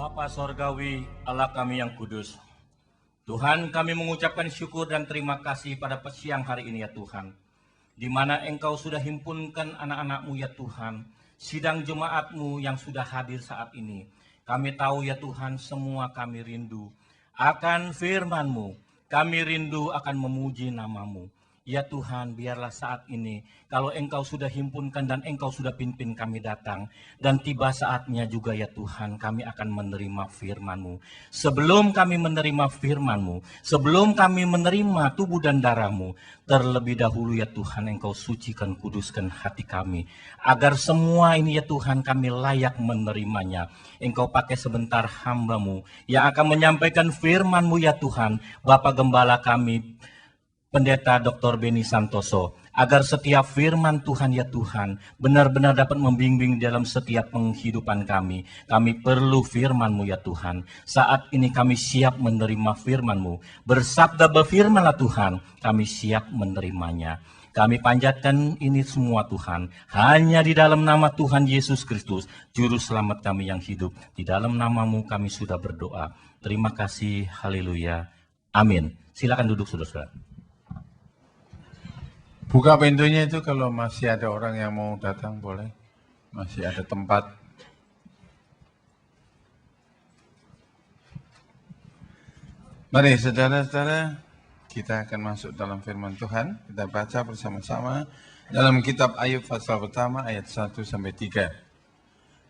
Bapa Sorgawi, Allah kami yang kudus. Tuhan, kami mengucapkan syukur dan terima kasih pada siang hari ini ya Tuhan. Di mana Engkau sudah himpunkan anak-anak-Mu ya Tuhan, sidang jemaat-Mu yang sudah hadir saat ini. Kami tahu ya Tuhan, semua kami rindu akan firman-Mu. Kami rindu akan memuji nama-Mu. Ya Tuhan, biarlah saat ini, kalau Engkau sudah himpunkan dan Engkau sudah pimpin kami datang, dan tiba saatnya juga ya Tuhan, kami akan menerima firman-Mu. Sebelum kami menerima firman-Mu, sebelum kami menerima tubuh dan darah-Mu, terlebih dahulu ya Tuhan, Engkau sucikan, kuduskan hati kami, agar semua ini ya Tuhan, kami layak menerimanya. Engkau pakai sebentar hamba-Mu, yang akan menyampaikan firman-Mu ya Tuhan, Bapa Gembala kami, Pendeta Dr. Beni Santoso, agar setiap firman Tuhan ya Tuhan benar-benar dapat membimbing dalam setiap penghidupan kami. Kami perlu firman-Mu ya Tuhan. Saat ini kami siap menerima firman-Mu. Bersabda berfirmanlah Tuhan, kami siap menerimanya. Kami panjatkan ini semua Tuhan, hanya di dalam nama Tuhan Yesus Kristus, Juru Selamat kami yang hidup. Di dalam nama-Mu kami sudah berdoa. Terima kasih, haleluya, amin. Silakan duduk saudara-saudara. Buka pintunya itu kalau masih ada orang yang mau datang, boleh. Masih ada tempat. Mari saudara-saudara, kita akan masuk dalam firman Tuhan. Kita baca bersama-sama dalam kitab Ayub pasal pertama ayat 1-3.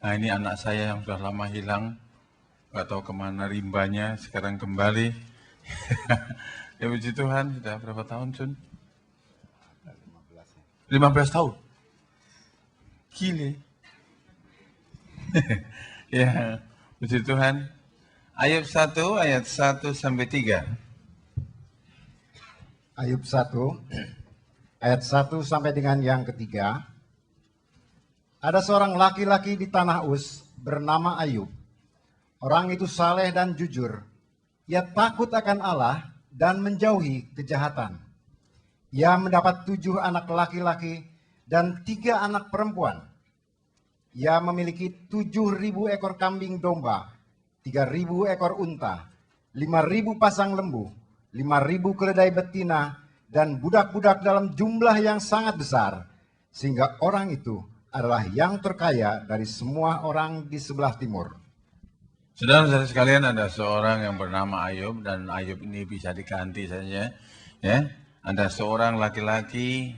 Nah, ini anak saya yang sudah lama hilang. Gak tahu kemana rimbanya, sekarang kembali. Ya puji Tuhan, sudah berapa tahun Sun? 15 tahun. Gile. Ya, puji Tuhan. Ayub 1 ayat 1-3. Ayub 1 ayat 1 sampai dengan yang ketiga. Ada seorang laki-laki di tanah Uz bernama Ayub. Orang itu saleh dan jujur. Ia takut akan Allah dan menjauhi kejahatan. Ia mendapat 7 anak laki-laki dan 3 anak perempuan. Ia memiliki 7.000 ekor kambing domba, 3.000 ekor unta, 5.000 pasang lembu, 5.000 keledai betina, dan budak-budak dalam jumlah yang sangat besar. Sehingga orang itu adalah yang terkaya dari semua orang di sebelah timur. Saudara-saudara sekalian, ada seorang yang bernama Ayub, dan Ayub ini bisa diganti saja. Ya, ada seorang laki-laki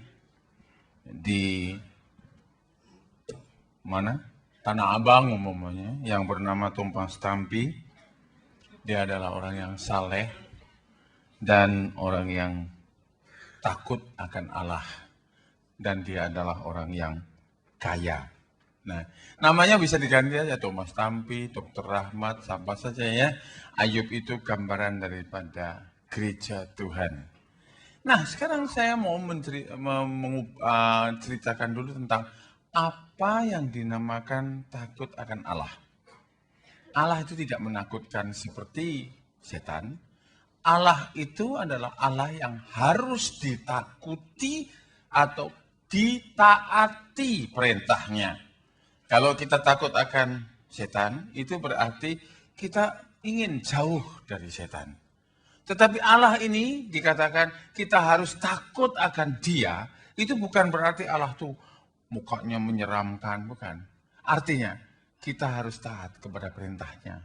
di mana? Tanah Abang umumnya, yang bernama Tumpang Stampi. Dia adalah orang yang saleh dan orang yang takut akan Allah. Dan dia adalah orang yang kaya. Nah, namanya bisa diganti aja, Thomas Tampi, Dr. Rahmat, siapa saja ya. Ayub itu gambaran daripada gereja Tuhan. Nah, sekarang saya mau menceritakan dulu tentang apa yang dinamakan takut akan Allah. Allah itu tidak menakutkan seperti setan. Allah itu adalah Allah yang harus ditakuti atau ditaati perintahnya. Kalau kita takut akan setan, itu berarti kita ingin jauh dari setan. Tetapi Allah ini dikatakan kita harus takut akan Dia, itu bukan berarti Allah tuh mukanya menyeramkan, bukan. Artinya kita harus taat kepada perintahnya.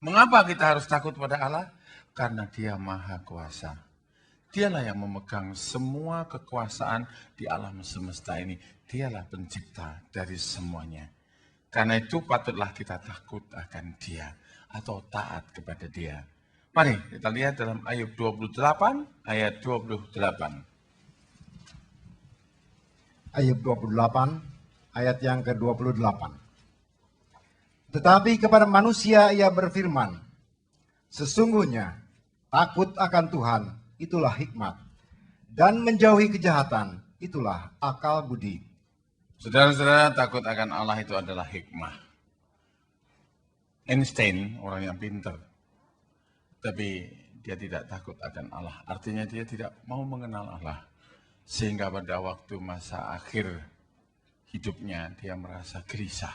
Mengapa kita harus takut pada Allah? Karena Dia Maha Kuasa. Dialah yang memegang semua kekuasaan di alam semesta ini. Dialah pencipta dari semuanya. Karena itu patutlah kita takut akan Dia atau taat kepada Dia. Mari kita lihat dalam Ayub 28 ayat 28. Ayub 28 ayat yang ke-28. Tetapi kepada manusia ia berfirman, sesungguhnya takut akan Tuhan itulah hikmat, dan menjauhi kejahatan itulah akal budi. Saudara-saudara, takut akan Allah itu adalah hikmah. Einstein orang yang pintar, tapi dia tidak takut akan Allah. Artinya dia tidak mau mengenal Allah. Sehingga pada waktu masa akhir hidupnya dia merasa gelisah.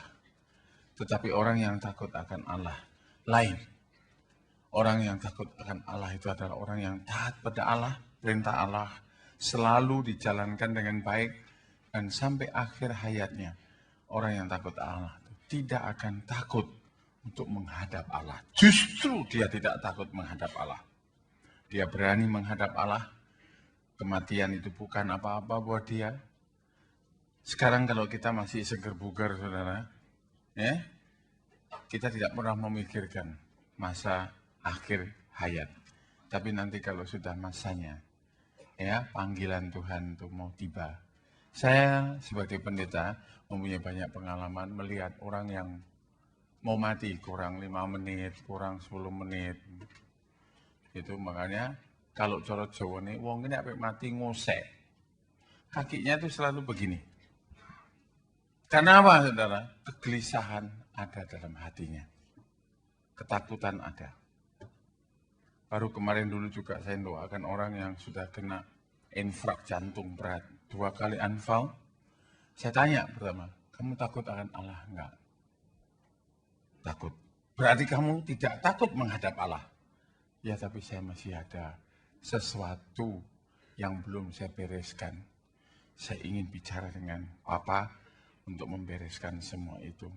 Tetapi orang yang takut akan Allah lain. Orang yang takut akan Allah itu adalah orang yang taat pada Allah, perintah Allah, selalu dijalankan dengan baik, dan sampai akhir hayatnya, orang yang takut Allah tidak akan takut untuk menghadap Allah. Justru dia tidak takut menghadap Allah. Dia berani menghadap Allah. Kematian itu bukan apa-apa buat dia. Sekarang kalau kita masih seger bugar, saudara, ya, kita tidak pernah memikirkan masa akhir hayat. Tapi nanti kalau sudah masanya, ya, panggilan Tuhan itu mau tiba. Saya sebagai pendeta mempunyai banyak pengalaman melihat orang yang mau mati kurang 5 menit, kurang 10 menit. Itu makanya kalau corot Jawa nih, wong ini sampai mati ngosek. Kakinya itu selalu begini. Karena apa, saudara? Kegelisahan ada dalam hatinya. Ketakutan ada. Baru kemarin dulu juga saya doakan orang yang sudah kena infrak jantung berat. 2 kali anfal. Saya tanya pertama, kamu takut akan Allah? Enggak. Takut. Berarti kamu tidak takut menghadap Allah. Ya, tapi saya masih ada sesuatu yang belum saya bereskan. Saya ingin bicara dengan Papa untuk membereskan semua itu.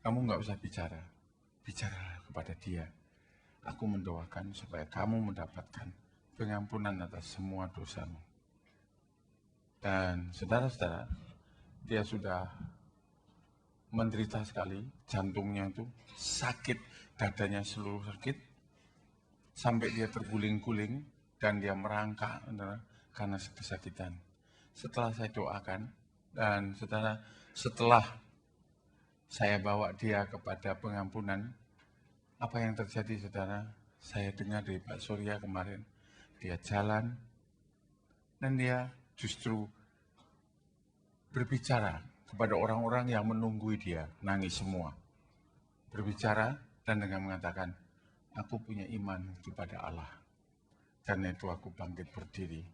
Kamu nggak usah bicara. Bicaralah kepada dia. Aku mendoakan supaya kamu mendapatkan pengampunan atas semua dosamu. Dan saudara-saudara, dia sudah menderita sekali, jantungnya itu sakit, dadanya seluruh sakit, sampai dia terguling-guling dan dia merangkak karena kesakitan. Setelah saya doakan dan setelah saya bawa dia kepada pengampunan, apa yang terjadi, saudara? Saya dengar dari Pak Surya kemarin, dia jalan dan dia justru berbicara kepada orang-orang yang menunggui dia, nangis semua. Berbicara dan dengan mengatakan, aku punya iman kepada Allah. Karena itu aku bangkit berdiri.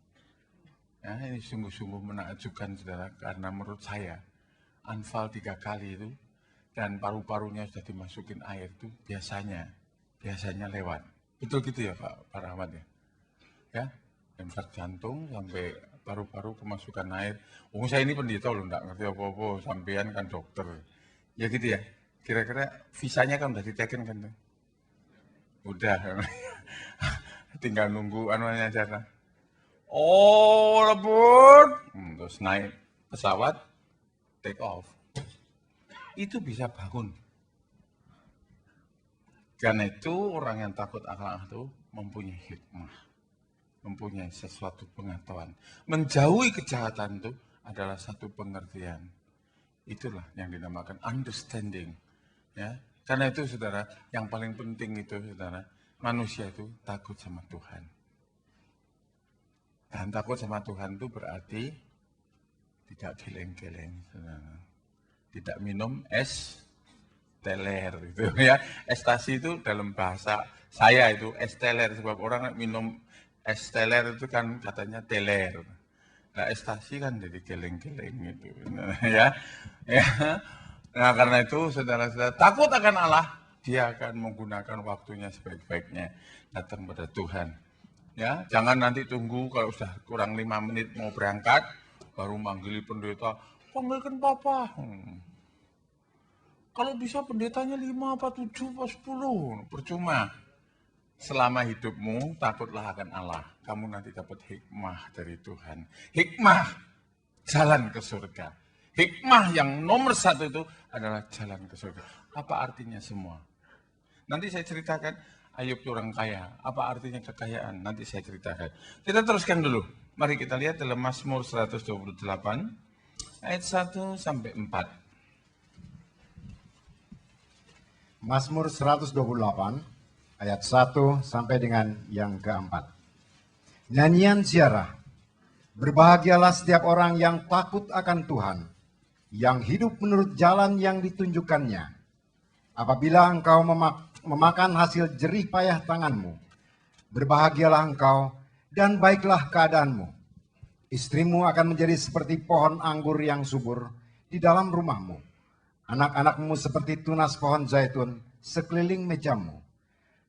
Ya, ini sungguh-sungguh menakjubkan, saudara, karena menurut saya, anfal 3 kali itu, dan paru-parunya sudah dimasukin air itu, biasanya lewat. Betul gitu ya Pak Rahmat ya? Ya, infak jantung sampai paru-paru kemasukan air. Saya ini pendeta loh, enggak ngerti apa-apa, sampean kan dokter. Ya gitu ya, kira-kira visanya kan udah diteken kan? Udah, tinggal nunggu anuannya aja. Oh, lebur. Terus naik pesawat, take off. Itu bisa bangun. Karena itu orang yang takut Allah itu mempunyai hikmah. Mempunyai sesuatu pengetahuan. Menjauhi kejahatan itu adalah satu pengertian. Itulah yang dinamakan understanding. Ya. Karena itu, saudara, yang paling penting itu, saudara, manusia itu takut sama Tuhan. Dan takut sama Tuhan itu berarti tidak geleng-geleng, saudara. Tidak minum es teler, gitu ya. Estasi itu dalam bahasa saya itu es teler, sebab orang minum es teler itu kan katanya teler. Nah, estasi kan jadi geleng-geleng gitu, ya. Nah, karena itu saudara-saudara takut akan Allah, dia akan menggunakan waktunya sebaik-baiknya datang pada Tuhan. Ya, jangan nanti tunggu kalau sudah kurang 5 menit mau berangkat baru manggil pendeta, panggilkan Papa. Kalau bisa pendetanya 5, 7, 10, percuma. Selama hidupmu takutlah akan Allah, kamu nanti dapat hikmah dari Tuhan. Hikmah jalan ke surga. Hikmah yang nomor 1 itu adalah jalan ke surga. Apa artinya semua? Nanti saya ceritakan Ayub orang kaya. Apa artinya kekayaan? Nanti saya ceritakan. Kita teruskan dulu. Mari kita lihat dalam Mazmur 128 ayat 1 sampai 4. Mazmur 128 ayat 1 sampai dengan yang keempat. Nyanyian ziarah. Berbahagialah setiap orang yang takut akan Tuhan, yang hidup menurut jalan yang ditunjukkannya. Apabila engkau memakan hasil jerih payah tanganmu, berbahagialah engkau dan baiklah keadaanmu. Istrimu akan menjadi seperti pohon anggur yang subur di dalam rumahmu. Anak-anakmu seperti tunas pohon zaitun sekeliling mejamu.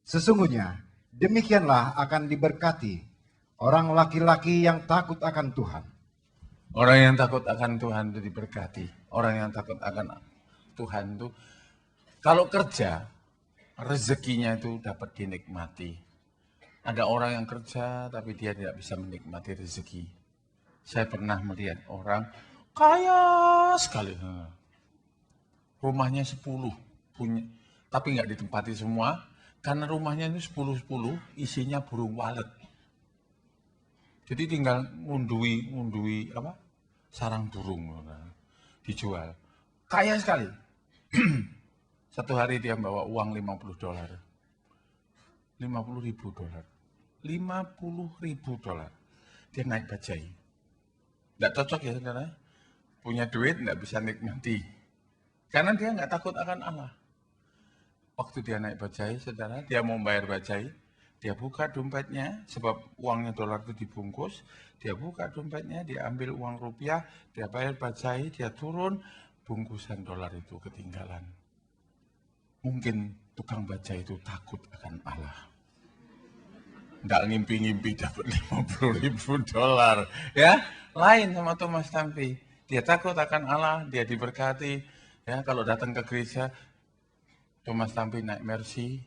Sesungguhnya demikianlah akan diberkati orang laki-laki yang takut akan Tuhan. Orang yang takut akan Tuhan itu diberkati. Orang yang takut akan Tuhan itu kalau kerja, rezekinya itu dapat dinikmati. Ada orang yang kerja tapi dia tidak bisa menikmati rezeki. Saya pernah melihat orang kaya sekali. Rumahnya 10 punya, tapi nggak ditempati semua karena rumahnya itu 10-10 isinya burung walet. Jadi tinggal ngundui apa? Sarang burung dijual. Kaya sekali. Satu hari dia bawa uang $50. $50.000. $50.000. Dia naik bajai. Tidak cocok ya saudara. Punya duit tidak bisa nikmati. Karena dia nggak takut akan Allah. Waktu dia naik bajai, saudara, dia mau bayar bajai, dia buka dompetnya, sebab uangnya dolar itu dibungkus, dia buka dompetnya, dia ambil uang rupiah, dia bayar bajai, dia turun, bungkusan dolar itu ketinggalan. Mungkin tukang bajai itu takut akan Allah. Nggak ngimpi-ngimpi dapat $50.000. Ya, lain sama Thomas Tampi. Dia takut akan Allah, dia diberkati. Ya, kalau datang ke gereja, Thomas Tampi naik Mercy,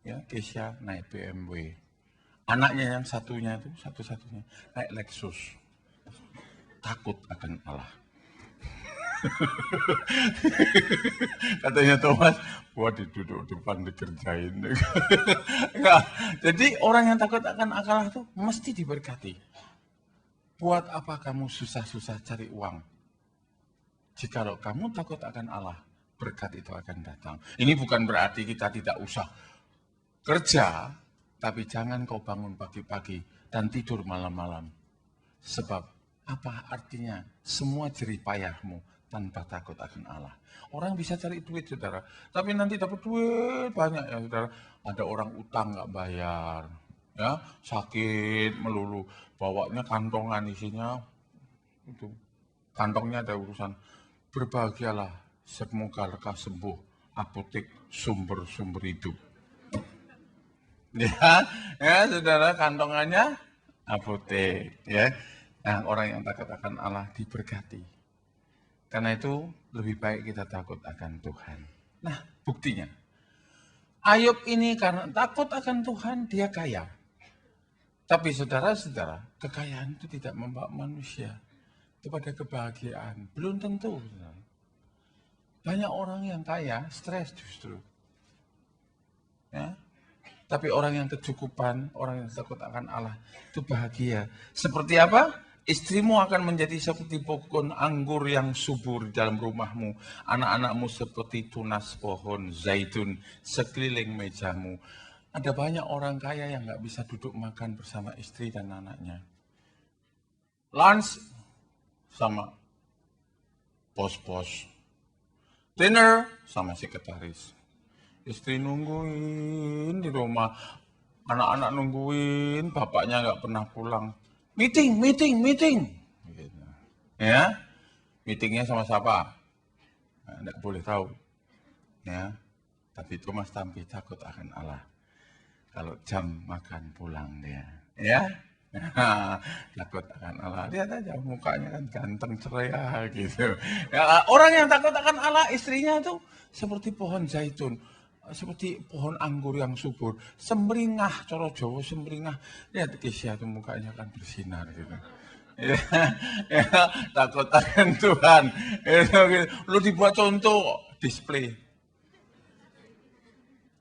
ya, Kesia naik BMW. Anaknya yang satunya itu, satu-satunya, naik Lexus. Takut akan Allah. Katanya Thomas, buat duduk depan dikerjain. Enggak. Jadi orang yang takut akan Allah itu mesti diberkati. Buat apa kamu susah-susah cari uang? Jikalau kamu takut akan Allah, berkat itu akan datang. Ini bukan berarti kita tidak usah kerja, tapi jangan kau bangun pagi-pagi dan tidur malam-malam. Sebab apa artinya semua jerih payahmu tanpa takut akan Allah? Orang bisa cari duit, saudara, tapi nanti dapat duit banyak ya, saudara. Ada orang utang nggak bayar, ya, sakit melulu, bawanya kantongan isinya itu, kantongnya ada urusan. Berbahagialah, semoga lekas sembuh, apotek sumber-sumber hidup. Ya, saudara, kantongannya apotek, ya. Nah, orang yang takut akan Allah diberkati. Karena itu lebih baik kita takut akan Tuhan. Nah, buktinya, Ayub ini karena takut akan Tuhan, dia kaya. Tapi saudara-saudara, kekayaan itu tidak membawa manusia kepada kebahagiaan. Belum tentu. Banyak orang yang kaya, stres justru. Ya. Tapi orang yang kecukupan, orang yang takut akan Allah, itu bahagia. Seperti apa? Istrimu akan menjadi seperti pohon anggur yang subur dalam rumahmu. Anak-anakmu seperti tunas pohon zaitun sekeliling mejamu. Ada banyak orang kaya yang nggak bisa duduk makan bersama istri dan anaknya. Lunch sama bos-bos. Dinner sama sekretaris. Istri nungguin di rumah, anak-anak nungguin, bapaknya nggak pernah pulang. Meeting. Gitu. Ya, meetingnya sama siapa? Nggak boleh tahu. Ya, tapi Thomas Tampi takut akan Allah. Kalau jam makan pulang dia, ya. Takut akan Allah. Lihat aja mukanya kan ganteng ceria gitu. Ya, orang yang takut akan Allah, istrinya itu seperti pohon zaitun, seperti pohon anggur yang subur, semringah, coro Jawa semringah. Lihat Kesia itu mukanya kan bersinar gitu. Ya, takut akan Tuhan. Lu dibuat contoh display.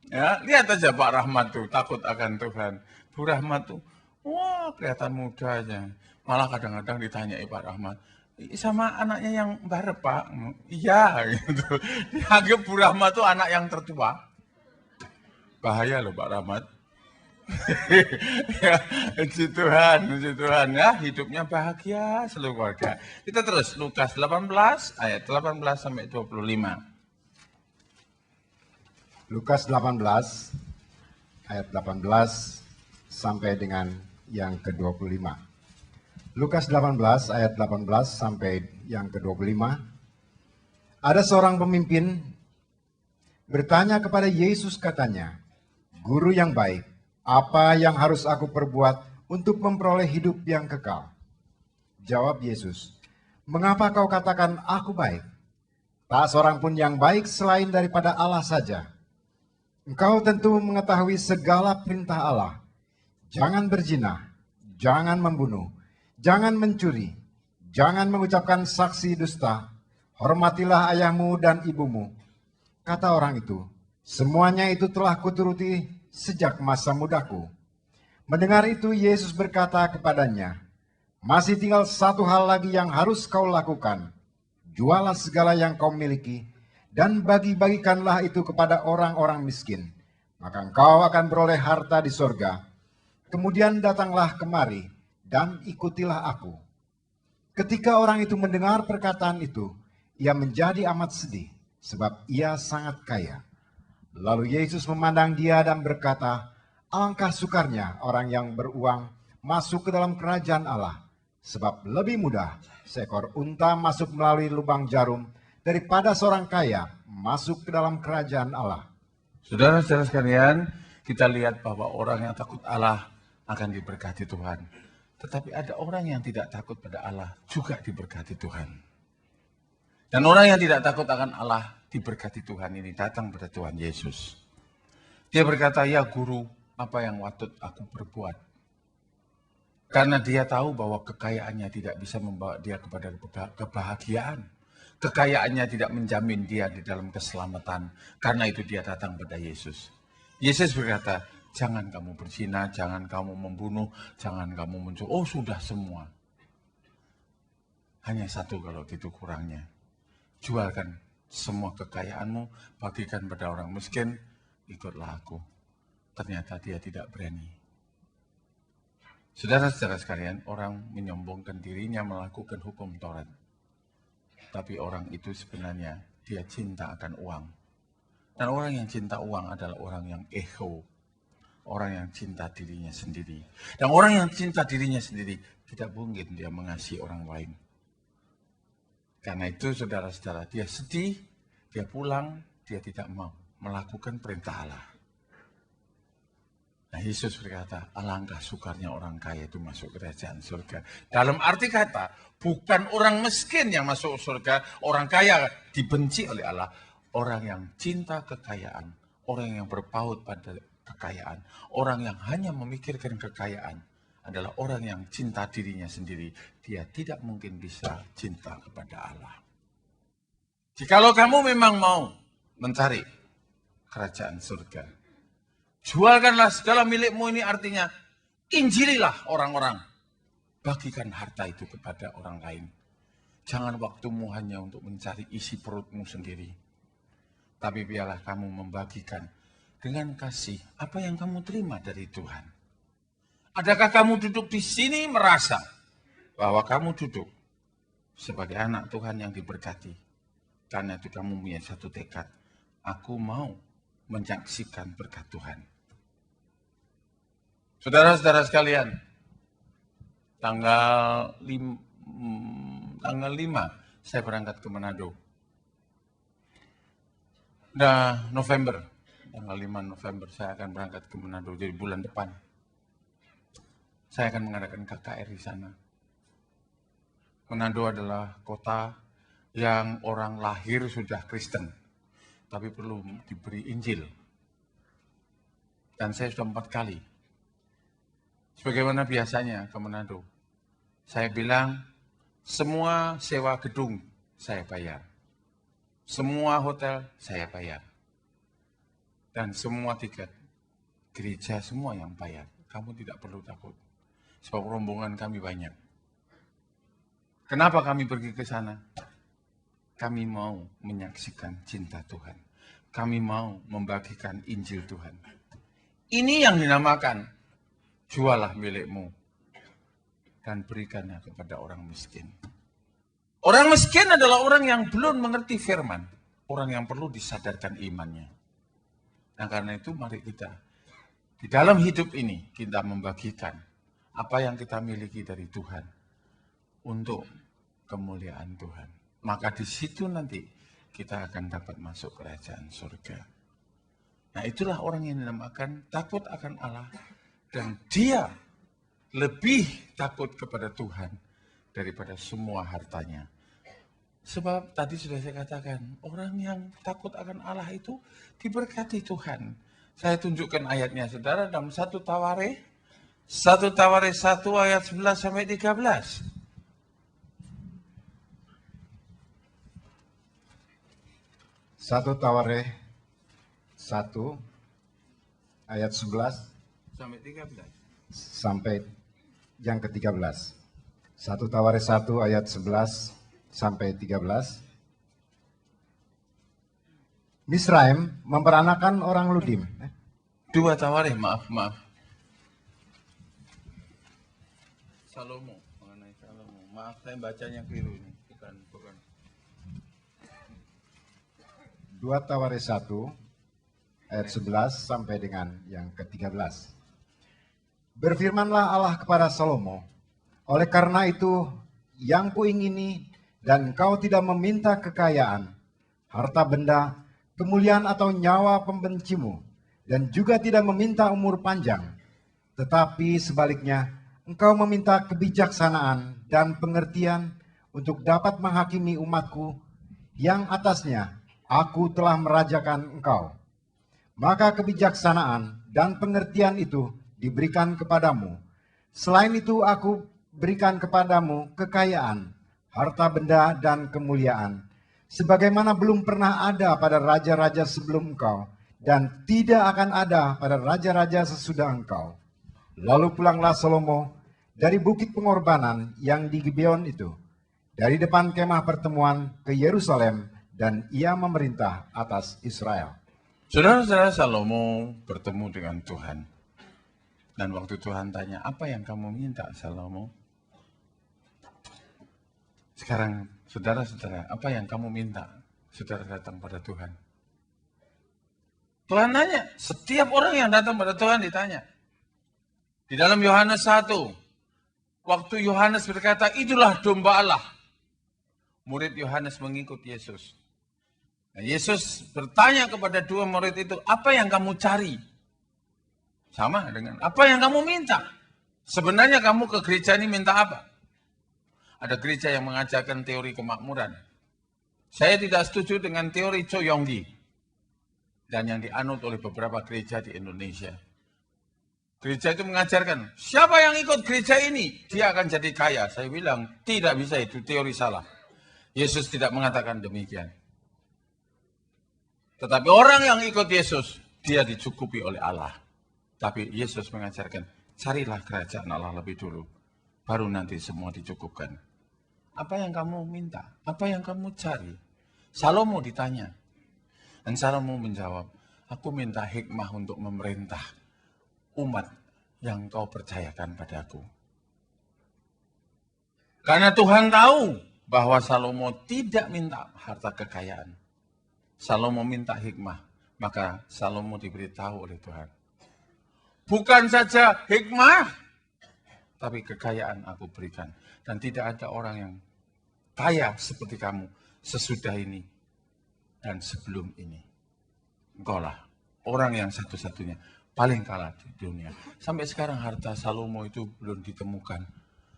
Ya, lihat aja Pak Rahmat tuh takut akan Tuhan. Bu Rahmat tuh, wah kelihatan muda aja. Malah kadang-kadang ditanyai Pak Rahmat, sama anaknya yang barep Pak? Iya gitu. Dianggap Bu Rahmat tuh anak yang tertua. Bahaya loh Pak Rahmat. Ya, puji Tuhan ya, hidupnya bahagia seluruh keluarga. Kita terus Lukas 18 ayat 18 sampai 25. Lukas 18 ayat 18 sampai dengan yang ke-25. Lukas 18 ayat 18 sampai yang ke-25. Ada seorang pemimpin bertanya kepada Yesus katanya, "Guru yang baik, apa yang harus aku perbuat untuk memperoleh hidup yang kekal?" Jawab Yesus, "Mengapa kau katakan aku baik? Tak seorang pun yang baik selain daripada Allah saja. Engkau tentu mengetahui segala perintah Allah. Jangan berzina, jangan membunuh, jangan mencuri, jangan mengucapkan saksi dusta, hormatilah ayahmu dan ibumu." Kata orang itu, "Semuanya itu telah kuturuti sejak masa mudaku." Mendengar itu Yesus berkata kepadanya, "Masih tinggal satu hal lagi yang harus kau lakukan. Jualah segala yang kau miliki dan bagi-bagikanlah itu kepada orang-orang miskin. Maka engkau akan beroleh harta di sorga. Kemudian datanglah kemari dan ikutilah aku." Ketika orang itu mendengar perkataan itu, ia menjadi amat sedih, sebab ia sangat kaya. Lalu Yesus memandang dia dan berkata, "Alangkah sukarnya orang yang beruang masuk ke dalam kerajaan Allah. Sebab lebih mudah seekor unta masuk melalui lubang jarum daripada seorang kaya masuk ke dalam kerajaan Allah." Saudara-saudara sekalian, kita lihat bahwa orang yang takut Allah akan diberkati Tuhan. Tetapi ada orang yang tidak takut pada Allah juga diberkati Tuhan. Dan orang yang tidak takut akan Allah diberkati Tuhan ini datang pada Tuhan Yesus. Dia berkata, "Ya guru, apa yang patut aku perbuat?" Karena dia tahu bahwa kekayaannya tidak bisa membawa dia kepada kebahagiaan. Kekayaannya tidak menjamin dia di dalam keselamatan. Karena itu dia datang pada Yesus. Yesus berkata, "Jangan kamu berzina, jangan kamu membunuh, jangan kamu mencuri." Oh, sudah semua. Hanya satu kalau gitu kurangnya. Jualkan semua kekayaanmu, bagikan pada orang miskin, ikutlah aku. Ternyata dia tidak berani. Saudara-saudara sekalian, orang menyombongkan dirinya melakukan hukum Taurat. Tapi orang itu sebenarnya dia cinta akan uang. Dan orang yang cinta uang adalah orang yang ego. Orang yang cinta dirinya sendiri. Dan orang yang cinta dirinya sendiri tidak mungkin dia mengasihi orang lain. Karena itu saudara-saudara, dia sedih, dia pulang, dia tidak mau melakukan perintah Allah. Nah, Yesus berkata, alangkah sukarnya orang kaya itu masuk kerajaan surga. Dalam arti kata, bukan orang miskin yang masuk surga, orang kaya dibenci oleh Allah. Orang yang cinta kekayaan, orang yang berpaut pada kekayaan, orang yang hanya memikirkan kekayaan, adalah orang yang cinta dirinya sendiri. Dia tidak mungkin bisa cinta kepada Allah. Jikalau kamu memang mau mencari kerajaan surga, jualkanlah segala milikmu, ini artinya injililah orang-orang. Bagikan harta itu kepada orang lain. Jangan waktumu hanya untuk mencari isi perutmu sendiri. Tapi biarlah kamu membagikan dengan kasih apa yang kamu terima dari Tuhan. Adakah kamu duduk di sini merasa bahwa kamu duduk sebagai anak Tuhan yang diberkati? Karena itu kamu punya satu tekad. Aku mau menyaksikan berkat Tuhan. Saudara-saudara sekalian, tanggal 5 saya berangkat ke Manado. Nah, tanggal 5 November saya akan berangkat ke Manado, jadi bulan depan. Saya akan mengadakan KKR di sana. Manado adalah kota yang orang lahir sudah Kristen, tapi perlu diberi Injil. Dan saya sudah 4 kali. Sebagaimana biasanya ke Manado, saya bilang semua sewa gedung saya bayar, semua hotel saya bayar, dan semua tiket gereja semua yang bayar. Kamu tidak perlu takut, sebab rombongan kami banyak. Kenapa kami pergi ke sana? Kami mau menyaksikan cinta Tuhan. Kami mau membagikan Injil Tuhan. Ini yang dinamakan jualah milikmu dan berikannya kepada orang miskin. Orang miskin adalah orang yang belum mengerti firman. Orang yang perlu disadarkan imannya. Nah, karena itu mari kita di dalam hidup ini kita membagikan apa yang kita miliki dari Tuhan untuk kemuliaan Tuhan. Maka di situ nanti kita akan dapat masuk kerajaan surga. Nah, itulah orang yang dinamakan takut akan Allah. Dan dia lebih takut kepada Tuhan daripada semua hartanya. Sebab tadi sudah saya katakan, orang yang takut akan Allah itu diberkati Tuhan. Saya tunjukkan ayatnya, saudara, dalam 1 Tawarikh 1 ayat 11 sampai 13. 1 Tawarikh 1 ayat 11 Sampai 13. sampai yang ke-13. 1 Tawarikh 1 ayat 11 sampai 13. Misraim memperanakan orang Ludim. 2 Tawarikh, maaf. Salomo, mengenai Salomo. Maaf, saya bacanya keliru ini. Bukan. 2 Tawarikh 1 ayat 11 sampai dengan yang ke-13. Berfirmanlah Allah kepada Salomo, oleh karena itu yang kuingini dan engkau tidak meminta kekayaan, harta benda, kemuliaan atau nyawa pembencimu, dan juga tidak meminta umur panjang. Tetapi sebaliknya, engkau meminta kebijaksanaan dan pengertian untuk dapat menghakimi umatku yang atasnya aku telah merajakan engkau. Maka kebijaksanaan dan pengertian itu diberikan kepadamu. Selain itu aku berikan kepadamu kekayaan, harta benda dan kemuliaan, sebagaimana belum pernah ada pada raja-raja sebelum engkau, dan tidak akan ada pada raja-raja sesudah engkau. Lalu pulanglah Salomo dari bukit pengorbanan yang di Gibeon itu, dari depan kemah pertemuan ke Yerusalem, dan ia memerintah atas Israel. Saudara-saudara, Salomo bertemu dengan Tuhan. Dan waktu Tuhan tanya, apa yang kamu minta, Salomo? Sekarang, saudara-saudara, apa yang kamu minta? Saudara datang pada Tuhan. Tuhan tanya, setiap orang yang datang pada Tuhan ditanya. Di dalam Yohanes 1, waktu Yohanes berkata, itulah domba Allah. Murid Yohanes mengikut Yesus. Nah, Yesus bertanya kepada dua murid itu, apa yang kamu cari? Sama dengan, apa yang kamu minta? Sebenarnya kamu ke gereja ini minta apa? Ada gereja yang mengajarkan teori kemakmuran. Saya tidak setuju dengan teori Cho Yonggi. Dan yang dianut oleh beberapa gereja di Indonesia. Gereja itu mengajarkan, siapa yang ikut gereja ini, dia akan jadi kaya. Saya bilang, tidak bisa, itu teori salah. Yesus tidak mengatakan demikian. Tetapi orang yang ikut Yesus, dia dicukupi oleh Allah. Tapi Yesus mengajarkan, carilah kerajaan Allah lebih dulu. Baru nanti semua dicukupkan. Apa yang kamu minta? Apa yang kamu cari? Salomo ditanya. Dan Salomo menjawab, aku minta hikmah untuk memerintah umat yang kau percayakan padaku. Karena Tuhan tahu bahwa Salomo tidak minta harta kekayaan. Salomo minta hikmah, maka Salomo diberitahu oleh Tuhan. Bukan saja hikmah, tapi kekayaan aku berikan. Dan tidak ada orang yang kaya seperti kamu sesudah ini dan sebelum ini. Engkaulah orang yang satu-satunya paling kalah di dunia. Sampai sekarang harta Salomo itu belum ditemukan.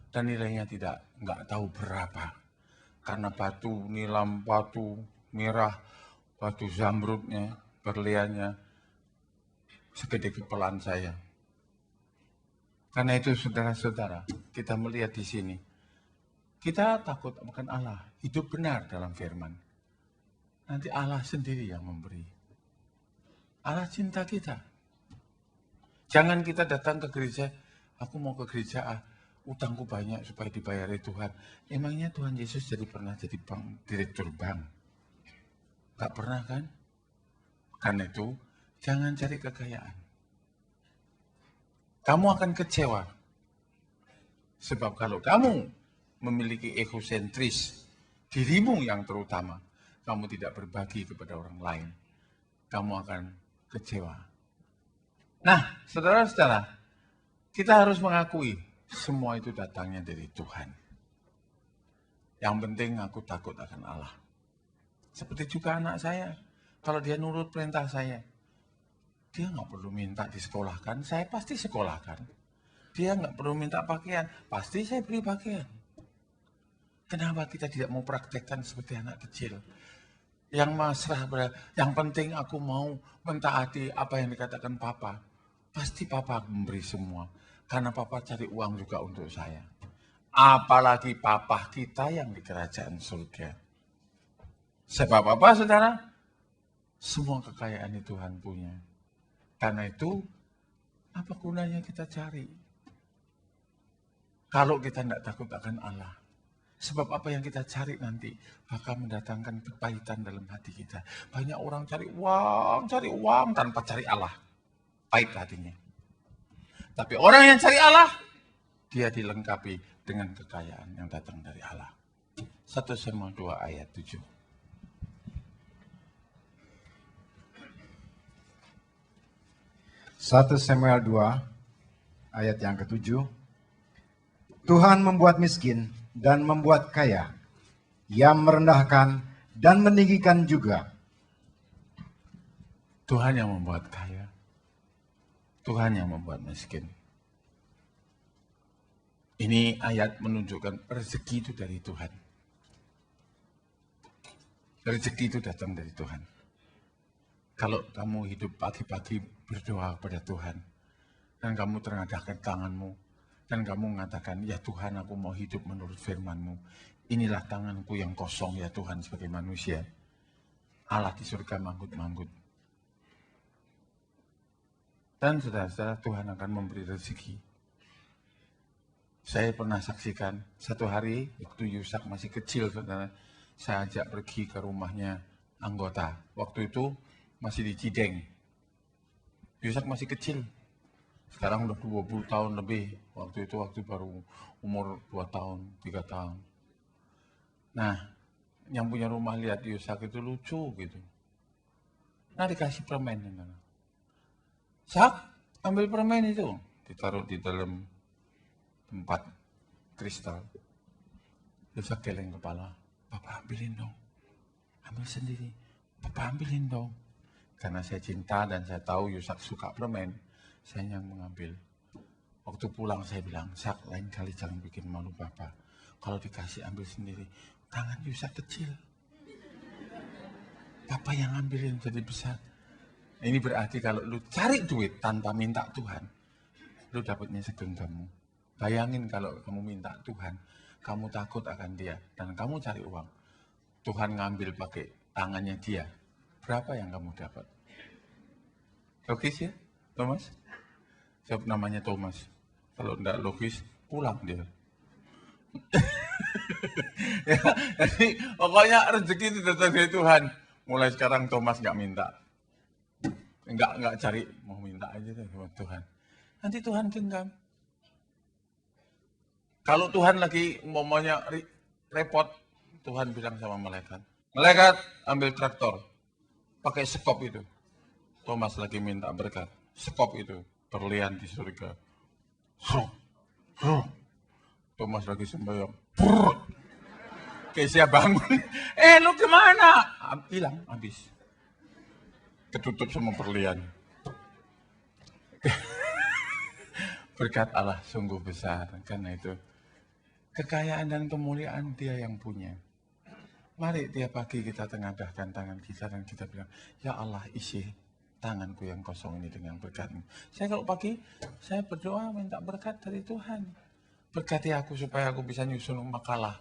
Dan nilainya nggak tahu berapa. Karena batu nilam, batu merah, batu zamrudnya, berliannya, segede kepelan saya. Karena itu saudara-saudara, kita melihat di sini. Kita takut akan Allah, hidup benar dalam firman. Nanti Allah sendiri yang memberi. Allah cinta kita. Jangan kita datang ke gereja, aku mau ke gereja, utangku banyak supaya dibayari Tuhan. Emangnya Tuhan Yesus pernah jadi direktur bank? Gak pernah kan? Karena itu, jangan cari kekayaan. Kamu akan kecewa. Sebab kalau kamu memiliki egosentris, dirimu yang terutama, kamu tidak berbagi kepada orang lain, kamu akan kecewa. Nah, saudara-saudara, kita harus mengakui semua itu datangnya dari Tuhan. Yang penting aku takut akan Allah. Seperti juga anak saya, kalau dia nurut perintah saya, Dia nggak perlu minta disekolahkan, saya pasti sekolahkan. Dia nggak perlu minta pakaian, pasti saya beri pakaian. Kenapa kita tidak mau praktekkan seperti anak kecil? Yang masrah, yang penting aku mau mentaati apa yang dikatakan Papa. Pasti Papa memberi semua. Karena Papa cari uang juga untuk saya. Apalagi Papa kita yang di kerajaan surga. Sebab apa, saudara? Semua kekayaan itu Tuhan punya. Karena itu, apa gunanya kita cari? Kalau kita tidak takut akan Allah. Sebab apa yang kita cari nanti bakal mendatangkan kepahitan dalam hati kita. Banyak orang cari uang tanpa cari Allah. Pahit hatinya. Tapi orang yang cari Allah, dia dilengkapi dengan kekayaan yang datang dari Allah. 1 Samuel 2 ayat 7. Satu Samuel 2 ayat yang ke-7. Tuhan membuat miskin dan membuat kaya. Ia merendahkan dan meninggikan juga. Tuhan yang membuat kaya. Tuhan yang membuat miskin. Ini ayat menunjukkan rezeki itu dari Tuhan. Rezeki itu datang dari Tuhan. Kalau kamu hidup pagi-pagi berdoa kepada Tuhan, dan kamu tengadahkan tanganmu, dan kamu mengatakan, ya Tuhan, aku mau hidup menurut firman-Mu. Inilah tanganku yang kosong ya Tuhan sebagai manusia. Allah di surga manggut-manggut. Dan saudara-saudara, Tuhan akan memberi rezeki. Saya pernah saksikan satu hari, waktu Yusak masih kecil, saudara, saya ajak pergi ke rumahnya anggota. Waktu itu masih di Cideng. Yusak masih kecil. Sekarang udah 20 tahun lebih. Waktu itu baru umur 2 tahun, 3 tahun. Nah, yang punya rumah lihat Yusak itu lucu gitu. Nah, dikasih permen. Sak, ambil permen itu. Ditaruh di dalam tempat kristal. Yusak geleng kepala. Papa ambilin dong. Ambil sendiri. Papa ambilin dong. Karena saya cinta dan saya tahu Yusak suka permen, saya yang mengambil. Waktu pulang saya bilang, Sak, lain kali jangan bikin malu Papa. Kalau dikasih ambil sendiri. Tangan Yusak kecil. Papa yang ambilin jadi besar. Ini berarti kalau lu cari duit tanpa minta Tuhan, lu dapatnya segenggammu. Bayangin kalau kamu minta Tuhan, kamu takut akan dia, dan kamu cari uang. Tuhan ngambil pakai tangannya dia. Berapa yang kamu dapat? Logis ya, Thomas? Siapa namanya Thomas? Kalau enggak logis, pulang dia. Ya, jadi pokoknya rezeki itu datang dari Tuhan. Mulai sekarang Thomas nggak minta. Enggak cari, mau minta aja deh sama Tuhan. Nanti Tuhan genggam. Kalau Tuhan lagi umpamanya repot, Tuhan bilang sama malaikat, malaikat ambil traktor, pakai sekop itu. Thomas lagi minta berkat, sekop itu berlian di surga. Thomas lagi sembahyang. Kesia bangun, lu kemana? Hilang, habis. Ketutup sama berlian. Berkat Allah sungguh besar, karena itu kekayaan dan kemuliaan dia yang punya. Mari tiap pagi kita tengadahkan tangan kita dan kita bilang, ya Allah isi tanganku yang kosong ini dengan berkat-Mu. Saya kalau pagi, saya berdoa minta berkat dari Tuhan. Berkati aku supaya aku bisa nyusun makalah.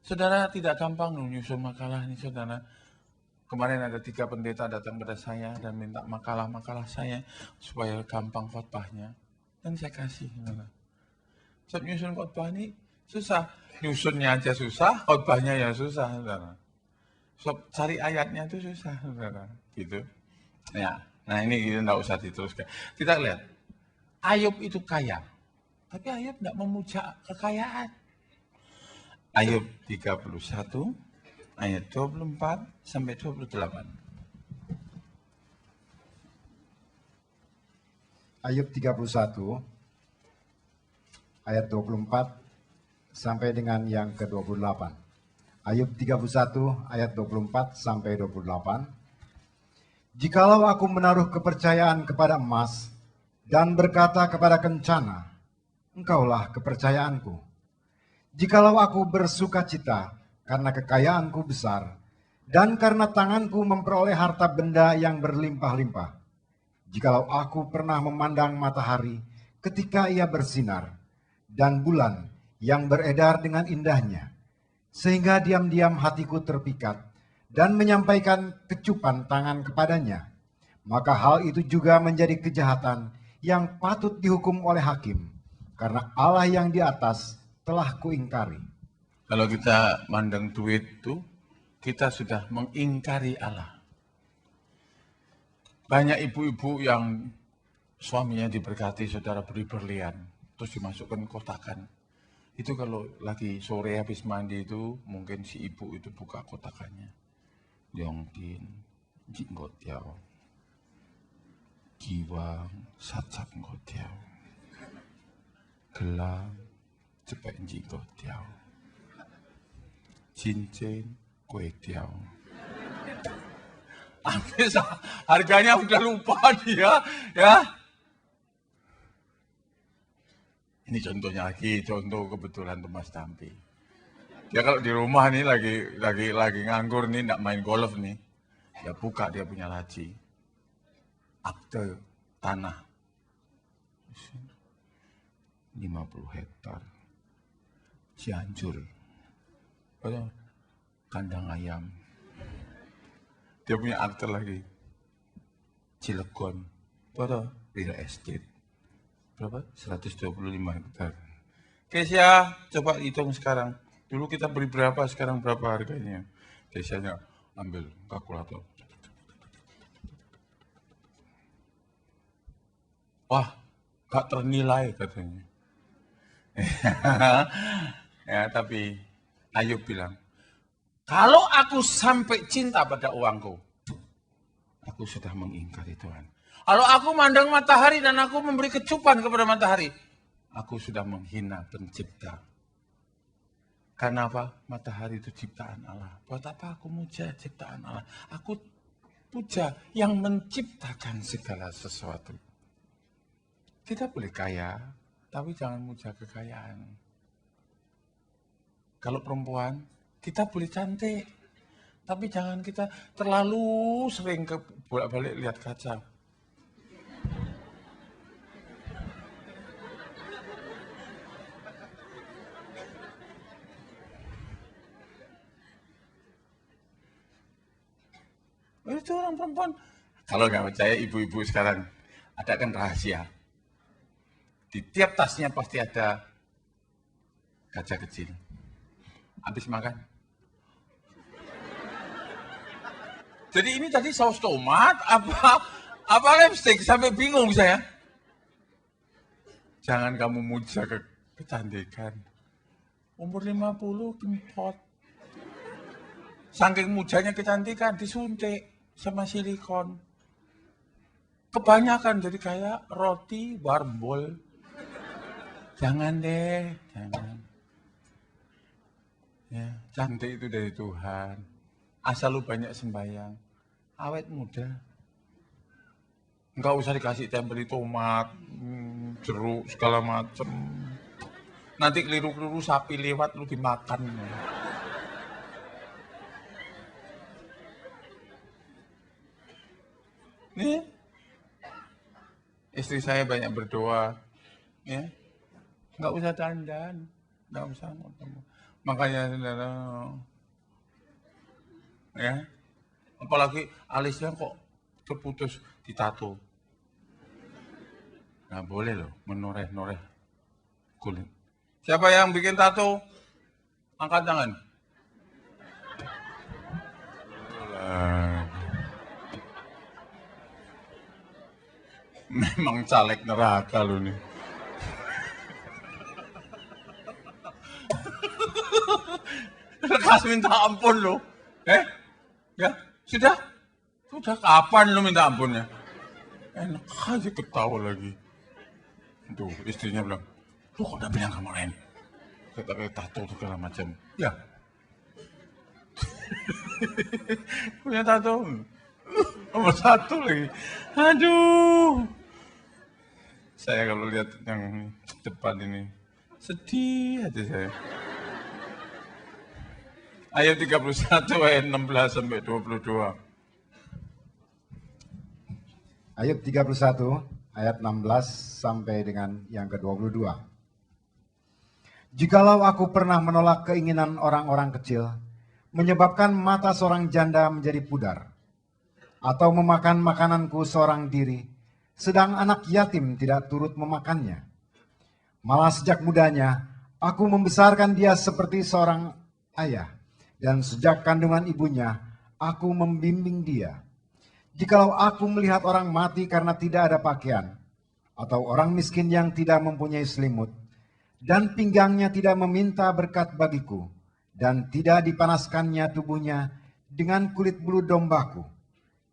Saudara, tidak gampang nyusun makalah ini, saudara. Kemarin ada 3 pendeta datang pada saya dan minta makalah-makalah saya supaya gampang khotbahnya. Dan saya kasih. Sebab nyusun khotbah ini susah. Nyusunnya aja susah, khotbahnya ya susah, saudara. Sebab cari ayatnya itu susah, saudara. Gitu. Ya, nah ini kita tidak usah diteruskan. Kita lihat, Ayub itu kaya. Tapi Ayub tidak memuja kekayaan. Ayub 31 ayat 24 sampai 28. Ayub 31 ayat 24 sampai dengan yang ke-28. Ayub 31 ayat 24 sampai 28. Jikalau aku menaruh kepercayaan kepada emas dan berkata kepada kencana, engkaulah kepercayaanku. Jikalau aku bersuka cita karena kekayaanku besar dan karena tanganku memperoleh harta benda yang berlimpah-limpah. Jikalau aku pernah memandang matahari ketika ia bersinar dan bulan yang beredar dengan indahnya, sehingga diam-diam hatiku terpikat dan menyampaikan kecupan tangan kepadanya, maka hal itu juga menjadi kejahatan yang patut dihukum oleh hakim, karena Allah yang di atas telah kuingkari. Kalau kita mandang duit itu, kita sudah mengingkari Allah. Banyak ibu-ibu yang suaminya diberkati, saudara, beri berlian, terus dimasukkan kotakan. Itu kalau lagi sore habis mandi itu, mungkin si ibu itu buka kotakannya. Yongkin, jinggot tiao, giwang, sacap ngot tiao, gelang, cepet jinggot tiao, cincin, kue tiao. Habis harganya udah lupa dia, ya. Ini contohnya lagi, contoh kebetulan Mas Tampi. Dia kalau di rumah nih lagi nganggur nih, nggak main golf nih, dia buka dia punya laci, akte tanah 50 hektar, Cianjur, kandang ayam. Dia punya akte lagi, Cilegon, real estate, berapa? 125 hektar. Kesia, coba hitung sekarang. Dulu kita beli berapa, sekarang berapa harganya? Kesianya ambil kalkulator. Wah, gak ternilai katanya. Ya, tapi Ayub bilang, kalau aku sampai cinta pada uangku, aku sudah mengingkari Tuhan. Kalau aku mandang matahari dan aku memberi kecupan kepada matahari, aku sudah menghina pencipta. Karena apa? Matahari itu ciptaan Allah. Buat apa aku muja ciptaan Allah? Aku puja yang menciptakan segala sesuatu. Kita boleh kaya, tapi jangan muja kekayaan. Kalau perempuan, kita boleh cantik, tapi jangan kita terlalu sering bolak-balik lihat kaca. Itu orang perempuan. Kalau nggak percaya ibu-ibu sekarang, ada kan rahasia. Di tiap tasnya pasti ada kaca kecil. Habis makan. Jadi ini tadi saus tomat, apa lipstick, sampai bingung saya. Jangan kamu muja kecantikan. Umur 50 kempot. Saking mujanya kecantikan, disuntik sama silikon. Kebanyakan jadi kayak roti barbol. Jangan deh, jangan. Ya, cantik itu dari Tuhan. Asal lu banyak sembahyang. Awet muda. Enggak usah dikasih tempeli tomat, jeruk, segala macem. Nanti keliru-keliru sapi lewat lu dimakan. Nih, istri saya banyak berdoa, ya, nggak usah dandan, nggak usah. Makanya, saudara, ya, apalagi alisnya kok terputus ditato. Nggak boleh loh, menoreh-noreh kulit. Siapa yang bikin tato? Angkat tangan. Memang caleg neraka lu nih. Lekas minta ampun lu. Ya, sudah kapan lu minta ampunnya? Enak aja ketawa lagi. Tuh, istrinya bilang, lu kok udah bilang kemarin? Kata tato segala macam. Ya. Punya tato. Nomor 1 lagi. Aduh. Saya kalau lihat yang depan ini, sedih hati saya. Ayat 31 ayat 16 sampai 22. Ayub 31 ayat 16 sampai dengan yang ke-22. Jikalau aku pernah menolak keinginan orang-orang kecil, menyebabkan mata seorang janda menjadi pudar, atau memakan makananku seorang diri, sedang anak yatim tidak turut memakannya. Malah sejak mudanya, aku membesarkan dia seperti seorang ayah, dan sejak kandungan ibunya, aku membimbing dia. Jikalau aku melihat orang mati karena tidak ada pakaian, atau orang miskin yang tidak mempunyai selimut, dan pinggangnya tidak meminta berkat bagiku, dan tidak dipanaskannya tubuhnya dengan kulit bulu dombaku,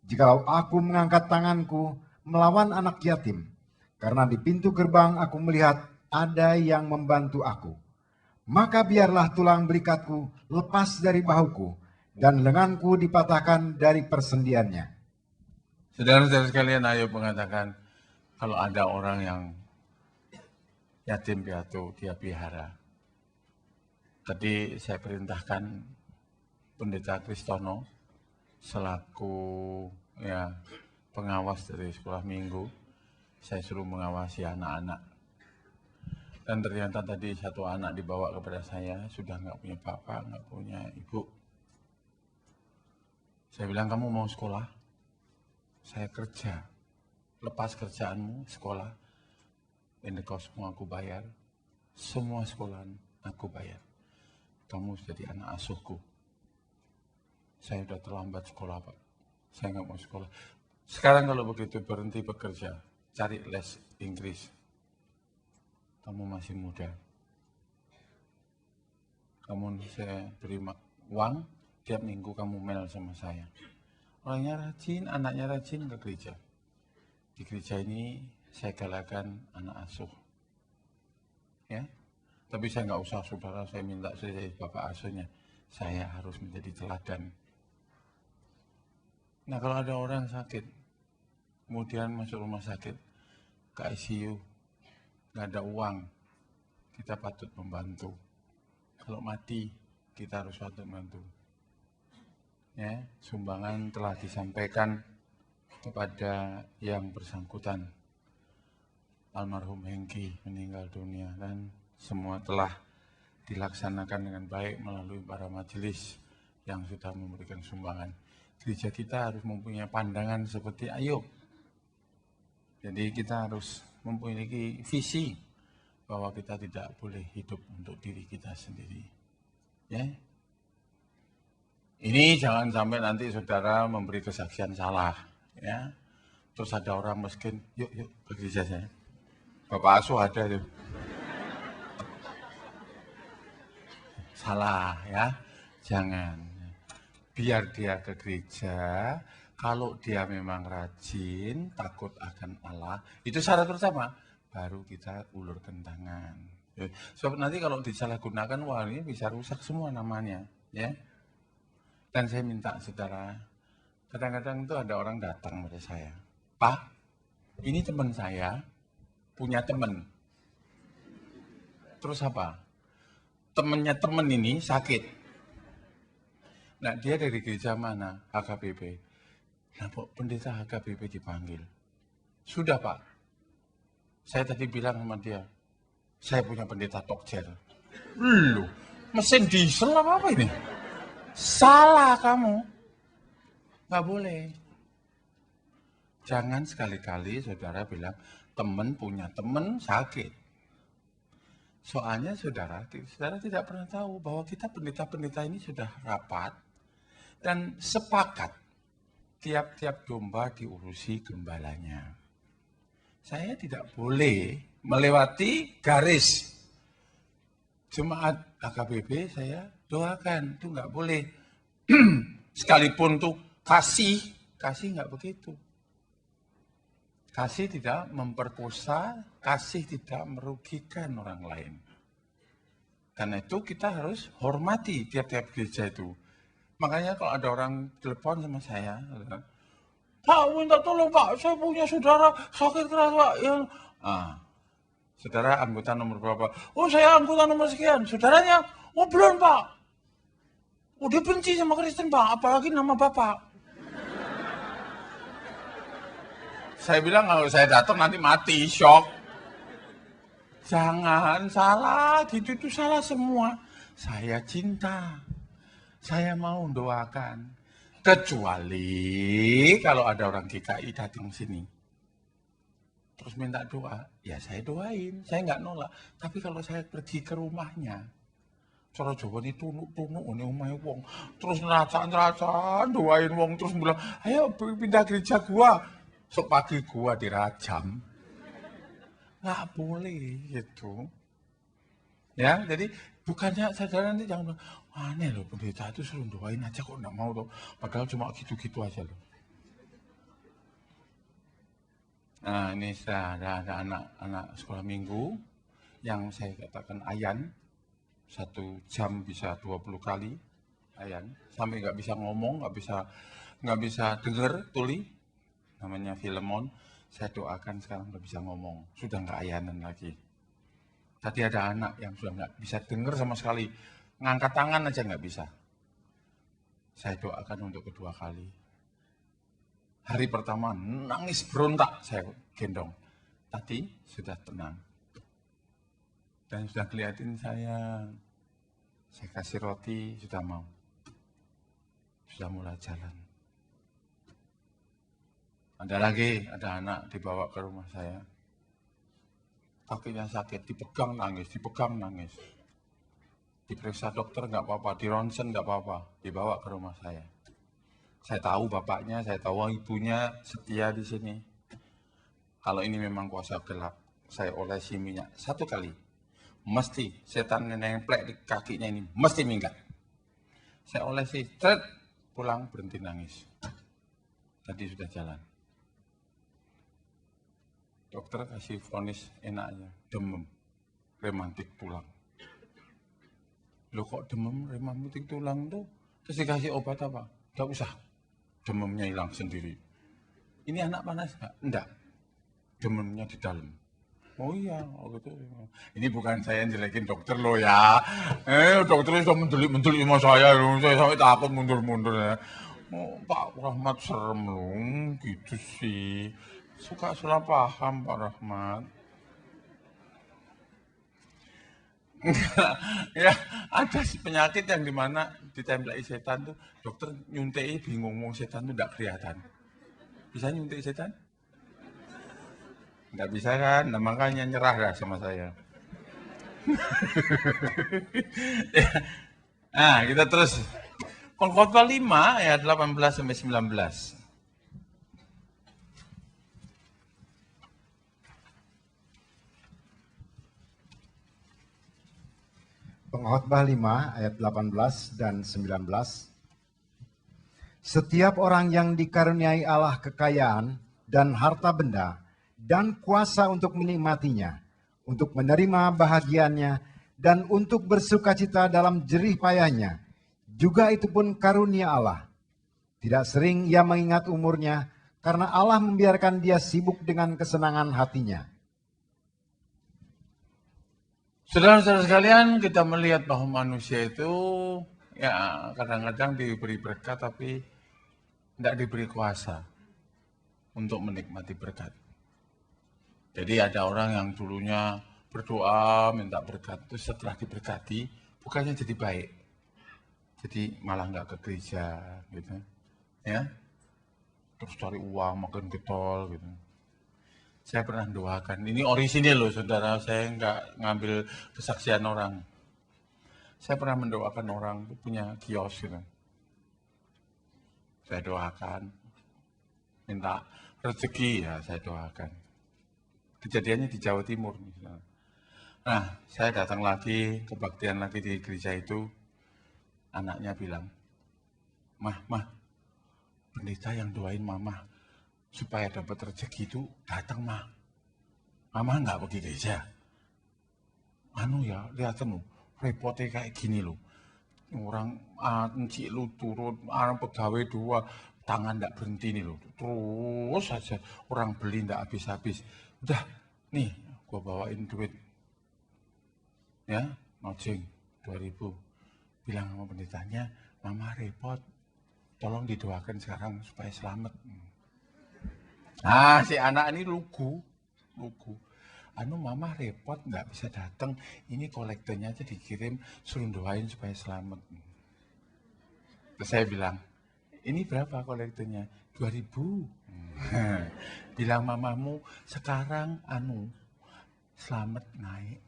jikalau aku mengangkat tanganku melawan anak yatim, karena di pintu gerbang aku melihat ada yang membantu aku, maka biarlah tulang belikatku lepas dari bahuku, dan lenganku dipatahkan dari persendiannya. Saudara-saudara sekalian, Ayub mengatakan, kalau ada orang yang yatim piatu, dia pelihara. Tadi saya perintahkan Pendeta Kristono selaku pengawas dari sekolah minggu, saya suruh mengawasi anak-anak. Dan ternyata tadi satu anak dibawa kepada saya, sudah nggak punya bapak, nggak punya ibu. Saya bilang, kamu mau sekolah? Saya kerja, lepas kerjaanmu, sekolah, ini kau semua aku bayar, semua sekolahan aku bayar. Kamu jadi anak asuhku. Saya sudah terlambat sekolah, Pak. Saya nggak mau sekolah. Sekarang kalau begitu berhenti bekerja, cari les Inggris. Kamu masih muda. Kamu saya beri uang, tiap minggu kamu mail sama saya. Orangnya rajin, anaknya rajin ke gereja. Di gereja ini saya galakan anak asuh. Ya, tapi saya nggak usah saudara, saya minta saya bapak asuhnya. Saya harus menjadi teladan. Nah kalau ada orang sakit, kemudian masuk rumah sakit, ke ICU, nggak ada uang, kita patut membantu. Kalau mati, kita harus patut membantu. Ya, sumbangan telah disampaikan kepada yang bersangkutan. Almarhum Hengki meninggal dunia dan semua telah dilaksanakan dengan baik melalui para majelis yang sudah memberikan sumbangan. Gereja kita harus mempunyai pandangan seperti Ayub. Jadi kita harus memiliki visi bahwa kita tidak boleh hidup untuk diri kita sendiri. Ya. Ini jangan sampai nanti saudara memberi kesaksian salah, ya. Terus ada orang miskin, yuk ke gereja saya. Bapak asuh ada tuh. Salah ya, jangan. Biar dia ke gereja, kalau dia memang rajin, takut akan Allah, itu syarat pertama, baru kita ulurkan tangan. Sebab nanti kalau disalahgunakan, wah ini bisa rusak semua namanya, ya. Dan saya minta saudara, kadang-kadang itu ada orang datang pada saya, Pak, ini teman saya, punya teman. Terus apa? Temannya teman ini sakit. Nah dia dari gereja mana? HKBP. Nah pendeta HKBP dipanggil. Sudah Pak, saya tadi bilang sama dia, saya punya pendeta Tokjer. Loh, mesin diesel apa ini? Salah kamu. Nggak boleh. Jangan sekali-kali saudara bilang, teman punya teman sakit. Soalnya saudara tidak pernah tahu bahwa kita pendeta-pendeta ini sudah rapat dan sepakat tiap-tiap domba diurusi gembalanya. Saya tidak boleh melewati garis. Jemaat HKBP saya doakan, itu nggak boleh. Sekalipun tuh kasih nggak begitu. Kasih tidak memperkosa, kasih tidak merugikan orang lain. Karena itu kita harus hormati tiap-tiap gereja itu. Makanya kalau ada orang telepon sama saya, Pak, minta tolong Pak, saya punya saudara sakit keras Pak. Yang saudara anggota nomor berapa? Oh, saya anggota nomor sekian. Saudaranya, oh belum Pak. Oh, dia benci sama Kristen Pak, apalagi nama Bapak. Saya bilang kalau saya datang nanti mati, shock. Jangan salah, gitu itu salah semua. Saya cinta, saya mau doakan. Kecuali kalau ada orang GKI datang sini, terus minta doa, ya saya doain, saya nggak nolak. Tapi kalau saya pergi ke rumahnya, cara Jawa ini tunuk-tunuk, ini umai wong, terus neraca-neraca, doain wong, terus bilang, ayo pindah gereja gua, sok pagi gua dirajam. Nggak boleh gitu. Ya, jadi bukannya saudara nanti jangan bilang, aneh loh pendeta itu suruh doain aja kok nggak mau tuh. Padahal cuma gitu-gitu aja loh. Nah ini ada anak-anak sekolah minggu yang saya katakan ayan, 1 jam bisa 20 kali ayan, sampai nggak bisa ngomong, nggak bisa dengar tuli, namanya Filemon. Saya doakan sekarang udah bisa ngomong, sudah nggak ayanan lagi. Tadi ada anak yang sudah nggak bisa dengar sama sekali, ngangkat tangan aja nggak bisa. Saya doakan untuk kedua kali. Hari pertama nangis berontak, saya gendong. Tadi sudah tenang. Dan sudah kelihatan saya kasih roti, sudah mau. Sudah mulai jalan. Ada lagi, ada anak dibawa ke rumah saya. Kakinya sakit, dipegang nangis. Diperiksa dokter nggak apa-apa, di ronsen nggak apa-apa, dibawa ke rumah saya. Saya tahu bapaknya, saya tahu ibunya setia di sini. Kalau ini memang kuasa gelap, saya olesi minyak 1 kali. Mesti setan nemplek di kakinya ini, mesti minggat. Saya olesi, pulang berhenti nangis. Tadi sudah jalan. Dokter kasih vonis enaknya, demam, rematik tulang. Loh kok demam, rematik tulang tuh? Terus dikasih obat apa? Gak usah, demamnya hilang sendiri. Ini anak panas nggak? Enggak, demamnya di dalam. Oh iya, oh gitu. Ini bukan saya yang jelekin dokter loh ya. Dokternya sudah mendelik sama saya sampai takut mundur-mundur ya. Oh, Pak Rahmat serem loh, gitu sih. Suka salah paham Pak Rahmat. Ya, ada penyakit yang dimana ditempelai setan tuh, dokter nyuntei bingung, setan tuh enggak kelihatan. Bisa nyuntik setan? Enggak bisa kan? Nah, makanya nyerah lah sama saya. Nah, kita terus. Pengkhotbah 5 ayat 18 sampai 19. Pengkhotbah 5 ayat 18 dan 19. Setiap orang yang dikaruniai Allah kekayaan dan harta benda dan kuasa untuk menikmatinya, untuk menerima bahagiannya dan untuk bersukacita dalam jerih payahnya, juga itu pun karunia Allah. Tidak sering ia mengingat umurnya, karena Allah membiarkan dia sibuk dengan kesenangan hatinya. Saudara-saudara sekalian, kita melihat bahwa manusia itu ya kadang-kadang diberi berkat tapi tidak diberi kuasa untuk menikmati berkat. Jadi ada orang yang dulunya berdoa minta berkat, itu setelah diberkati bukannya jadi baik, jadi malah nggak ke gereja, gitu, ya, terus cari uang makin getol, gitu. Saya pernah doakan, ini orisinil loh saudara, saya nggak ngambil kesaksian orang. Saya pernah mendoakan orang punya kios gitu. Saya doakan, minta rezeki ya saya doakan. Kejadiannya di Jawa Timur. Misalnya. Nah, saya datang lagi, kebaktian lagi di gereja itu, anaknya bilang, Mah, pendeta yang doain mama supaya dapat rezeki itu datang mah. Mama nggak pergi gereja. Anu ya, lihatin lo, repotnya kayak gini lo. Orang encik lu turun, orang pegawai 2, tangan tidak berhenti nih loh. Terus saja orang beli tidak habis-habis. Udah, nih gue bawain duit. Ya, ngojeng 2.000. Bilang sama pendetanya, mama repot. Tolong didoakan sekarang supaya selamat. Ah, si anak ini lugu. Mama repot nggak bisa datang. Ini kolektornya aja dikirim, suruh doain supaya selamat. Terus saya bilang, ini berapa kolektornya? 2.000. Bilang mamamu sekarang selamat naik.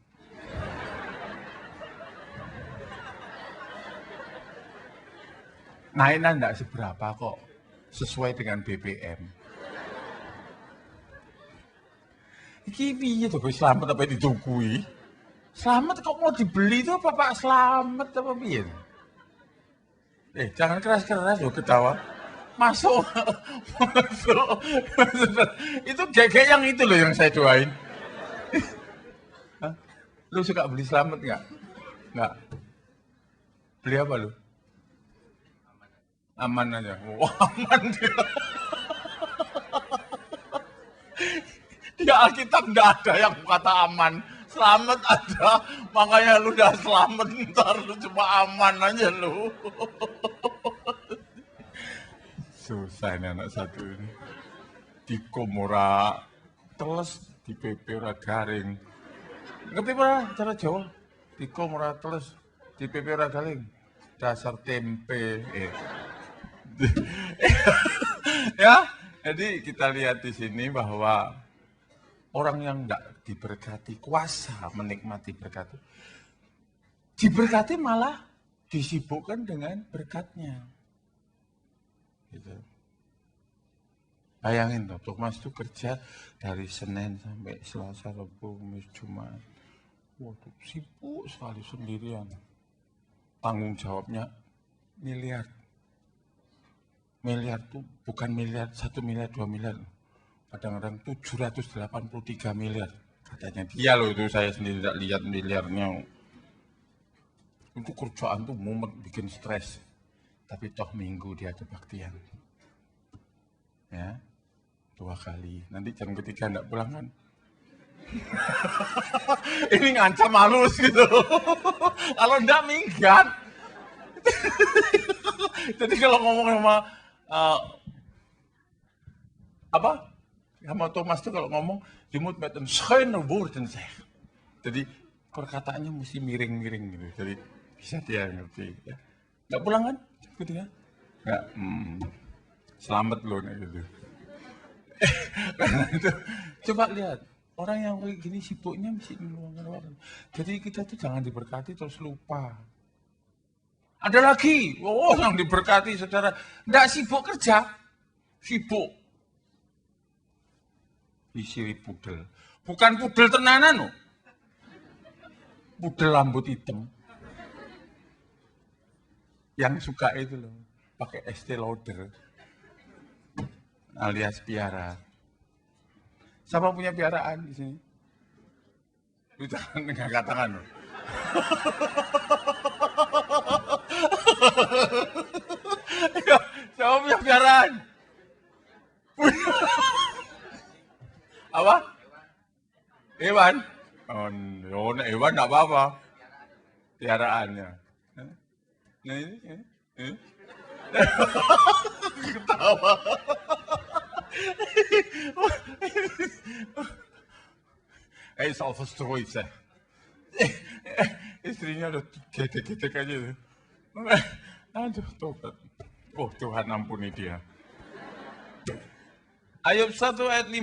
Naiknya enggak seberapa kok, sesuai dengan BBM. Iki piye to selamat apa ditungguin? Selamat kok mau dibeli tuh apa Pak selamat apa piye? Jangan keras-keras loh ketawa. Masuk. Itu gege yang itu loh yang saya doain. Lu suka beli selamat nggak? Nggak. Beli apa lu? Aman aja. Oh, aman dia. Di Alkitab nggak ada yang kata aman. Selamat ada. Makanya lu udah selamat, ntar lu cuma aman aja lu. Susah ini anak satu ini. Di komora teles, di PP ora garing. Ngerti pak cara Jawa? Di komora teles, di PP ora garing. Dasar tempe. Ya, jadi kita lihat di sini bahwa orang yang tidak diberkati kuasa menikmati berkat, diberkati malah disibukkan dengan berkatnya. Gitu. Bayangin toh, Thomas itu kerja dari Senin sampai Selasa, Rabu, Kamis, Jumat. Waduh, sibuk sekali sendirian. Tanggung jawabnya miliar. Miliar tuh bukan miliar, 1 miliar, 2 miliar. Kadang-kadang 783 miliar. Katanya dia loh, itu saya sendiri tidak lihat miliarnya. Itu kerjaan tuh mumet, bikin stres. Tapi toh minggu dia kebaktian. Ya, 2 kali. Nanti jam ketiga enggak pulang kan? Ini ngancam halus gitu. Kalau enggak minggat. Jadi kalau ngomong sama sama Thomas tuh kalau ngomong, je moet met een schuine woorden zeggen. Jadi perkataannya mesti miring-miring gitu. Jadi bisa dia ngerti. Ya. Nggak pulang kan? Gitu ya? Nggak. Selamat loh gitu. Itu, coba lihat. Orang yang kayak gini sibuknya mesti meluangkan waktu. Jadi kita tuh jangan diberkati terus lupa. Ada lagi, yang diberkati saudara. Nggak sibuk kerja. Sibuk. Isi pudel. Bukan pudel tenanan loh. Pudel rambut hitam. Yang suka itu loh. Pakai Estee Lauder. Alias piara. Siapa punya piaraan di sini? Lu jangan ngangkat tangan loh. Siapa punya piaraan? Apa? Hewan? Oh, hewan enggak apa-apa. Piaraannya. Nah ini. Ketawa. Hij is al verstrooid, zeg. Istrinya udah getek-getek aja tuh. Aduh, tobat. Oh, Tuhan ampuni dia. Ayub 1 ayat 5.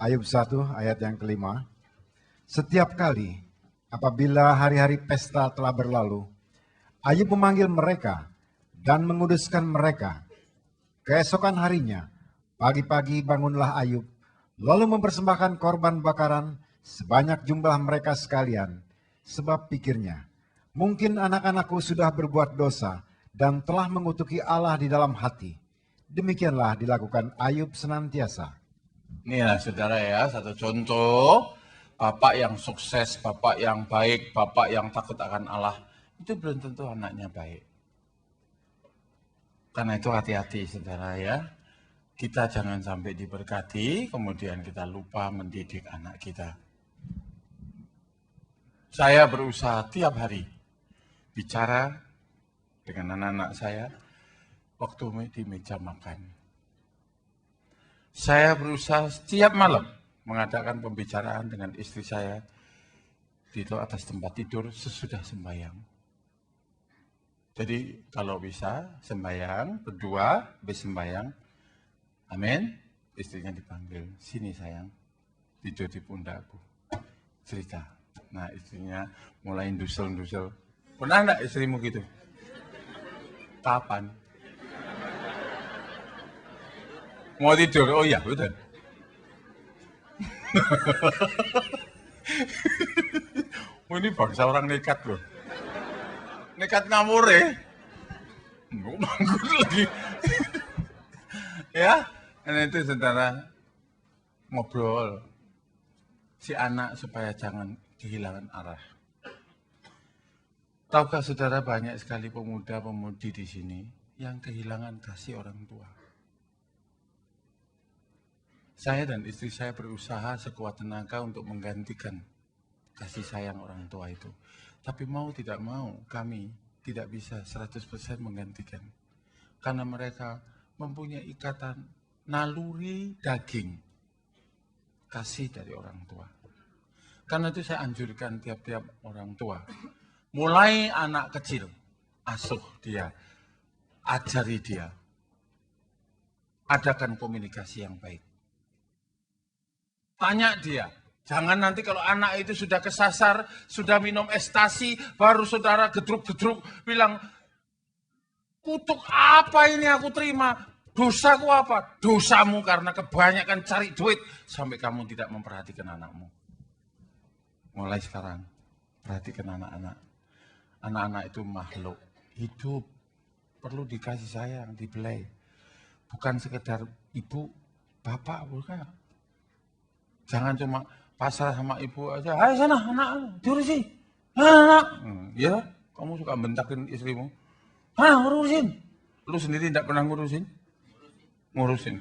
Ayub 1 ayat yang kelima. Setiap kali apabila hari-hari pesta telah berlalu, Ayub memanggil mereka dan menguduskan mereka. Keesokan harinya, pagi-pagi bangunlah Ayub, lalu mempersembahkan korban bakaran sebanyak jumlah mereka sekalian. Sebab pikirnya, mungkin anak-anakku sudah berbuat dosa dan telah mengutuki Allah di dalam hati. Demikianlah dilakukan Ayub senantiasa. Inilah saudara ya, satu contoh. Bapak yang sukses, bapak yang baik, bapak yang takut akan Allah. Itu belum tentu anaknya baik. Karena itu hati-hati saudara ya. Kita jangan sampai diberkati, kemudian kita lupa mendidik anak kita. Saya berusaha tiap hari bicara dengan anak-anak saya waktu di meja makan. Saya berusaha setiap malam mengadakan pembicaraan dengan istri saya di atas tempat tidur sesudah sembahyang. Jadi kalau bisa sembahyang, berdua, habis sembahyang, amin, istrinya dipanggil, sini sayang, tidur di pundakku, cerita. Nah istrinya mulai dusel-dusel, pernah enggak istrimu gitu? Kapan? Mau tidur? Oh iya, betul. Oh, ini bangsa orang nekat loh. Nekat ngamur ya. Nganggur lagi. Ya, dan itu saudara ngobrol si anak supaya jangan kehilangan arah. Tahukah saudara banyak sekali pemuda-pemudi di sini yang kehilangan kasih orang tua. Saya dan istri saya berusaha sekuat tenaga untuk menggantikan kasih sayang orang tua itu. Tapi mau tidak mau, kami tidak bisa 100% menggantikan. Karena mereka mempunyai ikatan naluri daging kasih dari orang tua. Karena itu saya anjurkan tiap-tiap orang tua. Mulai anak kecil, asuh dia, ajari dia. Adakan komunikasi yang baik. Tanya dia. Jangan nanti kalau anak itu sudah kesasar, sudah minum ekstasi, baru saudara gedruk-gedruk bilang, kutuk apa ini aku terima? Dosaku apa? Dosamu karena kebanyakan cari duit sampai kamu tidak memperhatikan anakmu. Mulai sekarang, perhatikan anak-anak. Anak-anak itu makhluk hidup, perlu dikasih sayang, dibelai. Bukan sekedar ibu, bapak, bukan. Jangan cuma pasrah sama ibu aja. Ayo sana anak, diurusin. Anak. Ya, kamu suka bentakin istrimu. Ngurusin. Lu sendiri tidak pernah ngurusin? Ngurusin.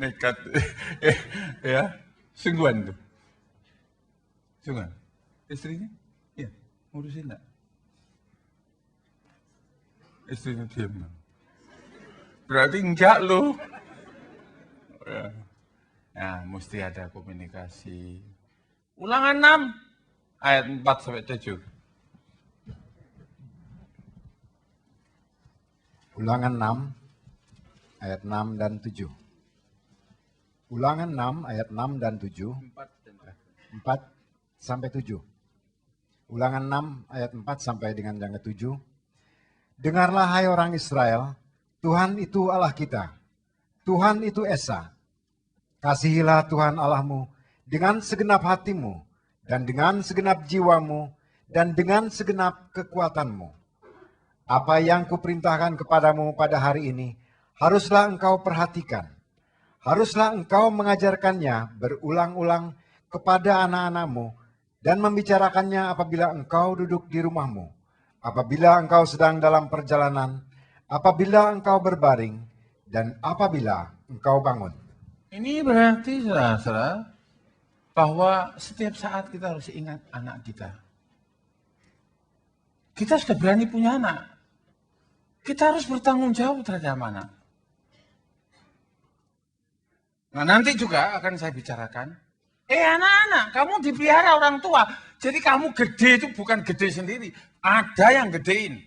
Nekat. Ya, sungguhan tuh. Sungguhan. Istrinya? Iya, ngurusin enggak? Istrinya diam. Berarti enggak loh. Ya. Nah, mesti ada komunikasi. Ulangan 6 ayat 4 sampai 7. Ulangan 6 ayat 6 dan 7. Ulangan 6 ayat 6 dan 7. 4 sampai 7. Ulangan 6 ayat 4 sampai dengan yang ke-7. Dengarlah hai orang Israel, Tuhan itu Allah kita, Tuhan itu Esa. Kasihilah Tuhan Allahmu dengan segenap hatimu, dan dengan segenap jiwamu, dan dengan segenap kekuatanmu. Apa yang kuperintahkan kepadamu pada hari ini, haruslah engkau perhatikan. Haruslah engkau mengajarkannya berulang-ulang kepada anak-anakmu, dan membicarakannya apabila engkau duduk di rumahmu, apabila engkau sedang dalam perjalanan, apabila engkau berbaring, dan apabila engkau bangun. Ini berarti saudara-saudara bahwa setiap saat kita harus ingat anak kita. Kita sudah berani punya anak. Kita harus bertanggung jawab terhadap anak. Nah nanti juga akan saya bicarakan. Anak-anak, kamu dipelihara orang tua. Jadi kamu gede itu bukan gede sendiri. Ada yang gedein.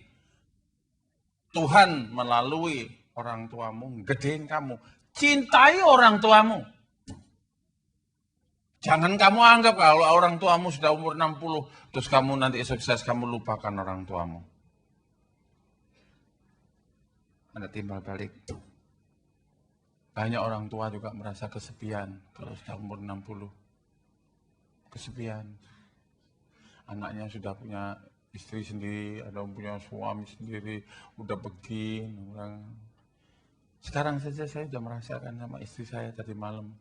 Tuhan melalui orang tuamu gedein kamu. Cintai orang tuamu. Jangan kamu anggap kalau orang tuamu sudah umur 60, terus kamu nanti sukses, kamu lupakan orang tuamu. Ada timbal balik. Banyak orang tua juga merasa kesepian kalau sudah umur 60. Kesepian. Anaknya sudah punya istri sendiri, ada yang punya suami sendiri, udah pergi. Sekarang saja saya sudah merasakan sama istri saya tadi malam.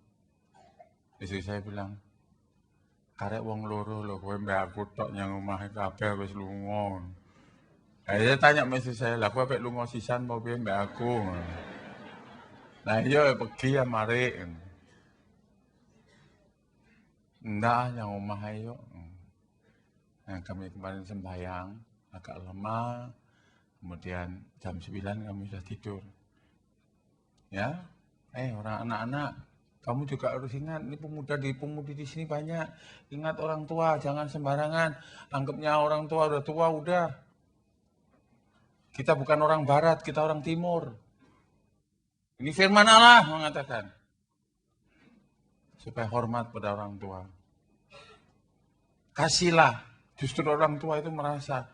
Istri saya bilang, karek wong loro lho, kowe mbek aku tok nyang omahe kabeh wis lunga. Saya tanya mesti saya, lah kowe pek lunga sisan mau piye mbek aku. Nah iya pergi ya mari. Ndak yang omah ayo. Nah, kami kemarin sembahyang agak lama, kemudian jam 9 kami sudah tidur. Ya, orang anak-anak, kamu juga harus ingat, ini pemudi di sini banyak. Ingat orang tua, jangan sembarangan. Anggapnya orang tua udah. Kita bukan orang barat, kita orang timur. Ini firman Allah mengatakan. Supaya hormat pada orang tua. Kasihlah. Justru orang tua itu merasa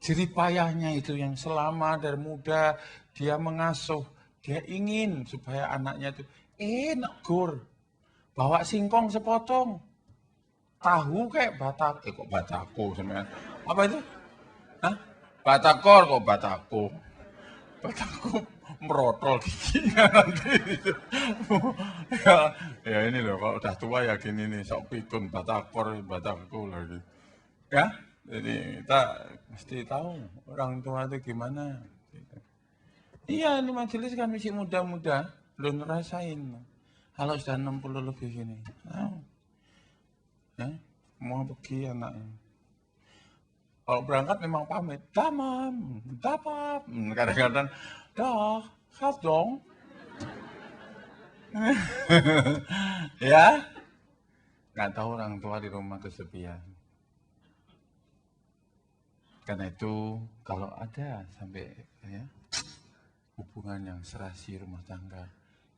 jerih payahnya itu yang selama dari muda dia mengasuh. Dia ingin supaya anaknya itu enak gur. Bawa singkong sepotong. Tahu kayak batak. Kok batako sebenarnya. Apa itu? Hah? Batakor kok batako. Batako merotol giginya nanti. ya ini loh, kalau udah tua ya gini nih, sok pikun batakor, batako lagi. Ya, jadi kita mesti tahu orang tua itu gimana. Iya, ini majelis kan masih muda-muda, belum ngerasain. Kalau sudah 60 lebih gini, ya, mau pergi anaknya. Kalau berangkat memang pamit, damam, dapap, kadang-kadang, dah, khas dong. Ya, nggak tahu orang tua di rumah kesepian. Karena itu kalau ada sampai ya, hubungan yang serasi rumah tangga,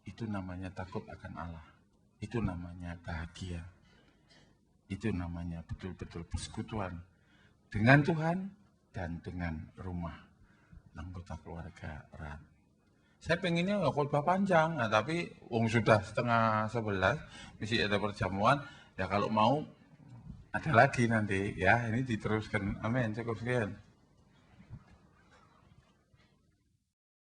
itu namanya takut akan Allah. Itu namanya bahagia. Itu namanya betul-betul persekutuan dengan Tuhan dan dengan rumah anggota keluarga erat. Saya pengennya nggak khotbah panjang, nah, tapi sudah 10:30, mesti ada perjamuan. Ya kalau mau ada lagi nanti ya, ini diteruskan. Amin. Cukup sekian.